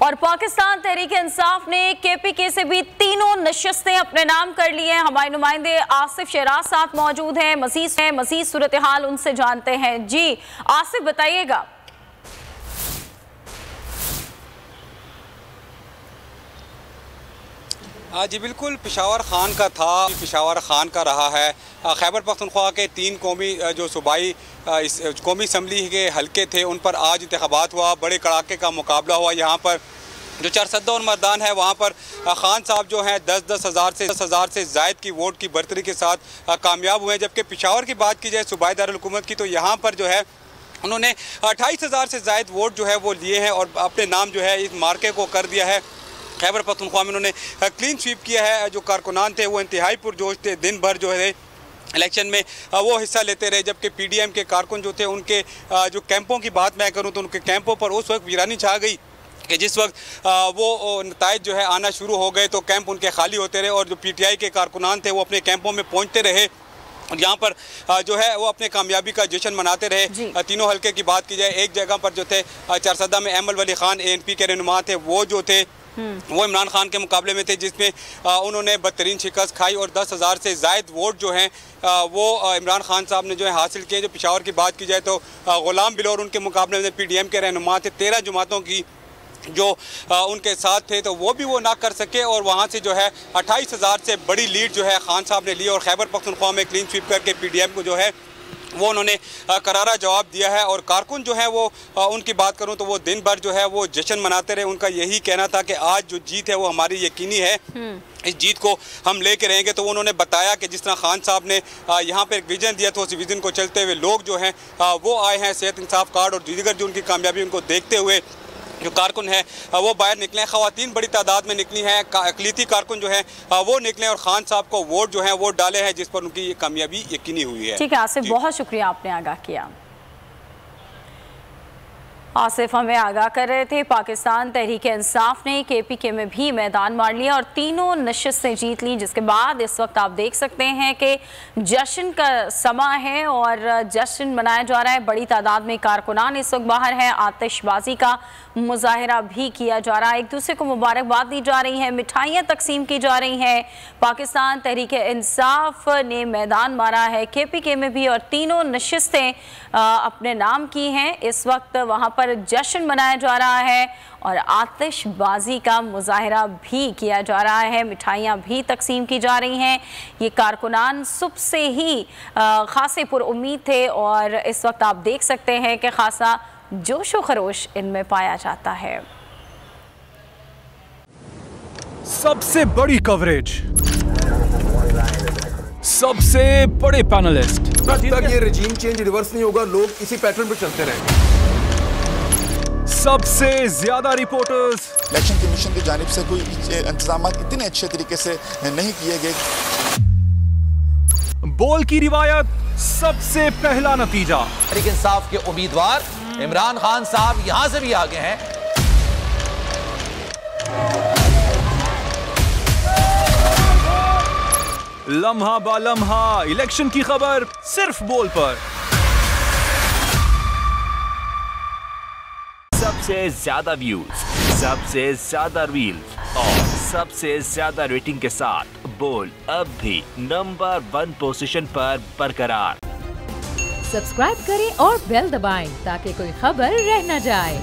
और पाकिस्तान तहरीक-ए-इंसाफ ने KPK से भी तीनों नशिस्तें अपने नाम कर ली हैं। हमारे नुमाइंदे आसिफ शहराज साथ मौजूद हैं। मज़ीद सूरत हाल उनसे जानते हैं। जी आसिफ बताइएगा। जी बिल्कुल, पेशावर खान का था, पेशावर खान का रहा है। खैबर पख्तूनख्वा के 3 कौमी जो सूबाई कौमी असम्बली के हल्के थे उन पर आज इंतखाबात हुआ। बड़े कड़ाके का मुकाबला हुआ। यहाँ पर जो चरसद्दा और मैदान है वहाँ पर खान साहब जो हैं 10-10 हज़ार से ज़ायद की वोट की बढ़तरी के साथ कामयाब हुए। जबकि पेशावर की बात की जाए सूबाई दारुल-हुकूमत की, तो यहाँ पर जो है उन्होंने 28,000 से ज़ायद वोट जो है वो लिए हैं और अपने नाम जो है इस मार्के को कर दिया है। खैबर पख्तूनख्वा में उन्होंने क्लीन स्वीप किया है। जो कारकुनान थे वो इंतहाई पुरजोश थे, दिन भर जो है इलेक्शन में वो हिस्सा लेते रहे। जबकि PDM के कारकुन जो थे उनके जो कैंपों की बात मैं करूँ तो उनके कैंपों पर उस वक्त वीरानी छा गई कि जिस वक्त वो नताइज जो है आना शुरू हो गए तो कैंप उनके खाली होते रहे और जो PTI के कारकुनान थे वो अपने कैंपों में पहुँचते रहे और यहाँ पर जो है वो अपने कामयाबी का जश्न मनाते रहे। तीनों हल्के की बात की जाए, एक जगह पर जो थे चरसद्दा में अहमद वली खान ANP के रहनुमा थे, वो जो थे वो इमरान खान के मुकाबले में थे, जिसमें उन्होंने बदतरीन शिकस्त खाई और 10,000 से ज़ायद वोट जो हैं वो इमरान खान साहब ने जो है हासिल किए। जो पेशावर की बात की जाए तो ग़ुलाम बिलोर उनके मुकाबले में PDM के रहनुमा थे। 13 जमातों की जो उनके साथ थे तो वो भी वो ना कर सके और वहाँ से जो है 28,000 से बड़ी लीड जो है खान साहब ने ली और खैबर पख्तूनख्वा में क्लीन स्वीप करके PDM को जो है वो उन्होंने करारा जवाब दिया है। और कारकुन जो है वो उनकी बात करूं तो वो दिन भर जो है वो जश्न मनाते रहे। उनका यही कहना था कि आज जो जीत है वो हमारी यकीनी है, इस जीत को हम लेके रहेंगे। तो उन्होंने बताया कि जिस तरह खान साहब ने यहाँ पे एक विज़न दिया था, उस विज़न को चलते हुए लोग जो हैं वो आए हैं। सेहत इंसाफ कार्ड और दीगर जो उनकी कामयाबी उनको देखते हुए जो कारकुन है वो बाहर निकले हैं। ख़वातीन बड़ी तादाद में निकली हैं, अक़लीती कारकुन जो हैं वो निकले और खान साहब को वोट जो है वोट डाले हैं, जिस पर उनकी कामयाबी यकीनी हुई है। ठीक है आसिफ, बहुत शुक्रिया, आपने आगाह किया। आसिफ हमें आगाह कर रहे थे। पाकिस्तान तहरीक-ए-इंसाफ ने KPK में भी मैदान मार लिया और तीनों नशिस्तें जीत ली, जिसके बाद इस वक्त आप देख सकते हैं कि जश्न का समा है और जश्न मनाया जा रहा है। बड़ी तादाद में कारकुनान इस वक्त बाहर हैं। आतिशबाजी का मुजाहरा भी किया जा रहा है, एक दूसरे को मुबारकबाद दी जा रही है, मिठाइयाँ तकसीम की जा रही हैं। पाकिस्तान तहरीक-ए-इंसाफ ने मैदान मारा है KPK में भी और तीनों नशिस्तें अपने नाम की हैं। इस वक्त वहाँ पर जश्न मनाया जा रहा है और आतिशबाजी का मुजाहरा भी किया जा रहा है, मिठाइयाँ भी तकसीम की जा रही हैं। ये कारकुनान सुबह से ही खासे पुरुम्मीद थे और इस वक्त आप देख सकते हैं कि खासा जोश व खरोश इनमें पाया जाता है। सबसे बड़ी कवरेज, सबसे बड़े पैनलिस्ट, जब तक ये रजीम चेंज रिवर्स नहीं होगा लोग इसी पैटर्न पर चलते रहेंगे। सबसे ज्यादा रिपोर्टर्स, इलेक्शन कमीशन की जानिब से कोई इंतजाम इतने अच्छे तरीके से नहीं किए गए। बोल की रिवायत, सबसे पहला नतीजा। तहरीक इंसाफ के उम्मीदवार इमरान खान साहब यहां से भी आगे हैं। लम्हा बा लम्हा इलेक्शन की खबर सिर्फ बोल पर। सबसे ज्यादा व्यूज, सबसे ज्यादा रील्स और सबसे ज्यादा रेटिंग के साथ बोल अब भी नंबर 1 पोजीशन पर बरकरार। सब्सक्राइब करें और बेल दबाएं ताकि कोई खबर रह न जाए।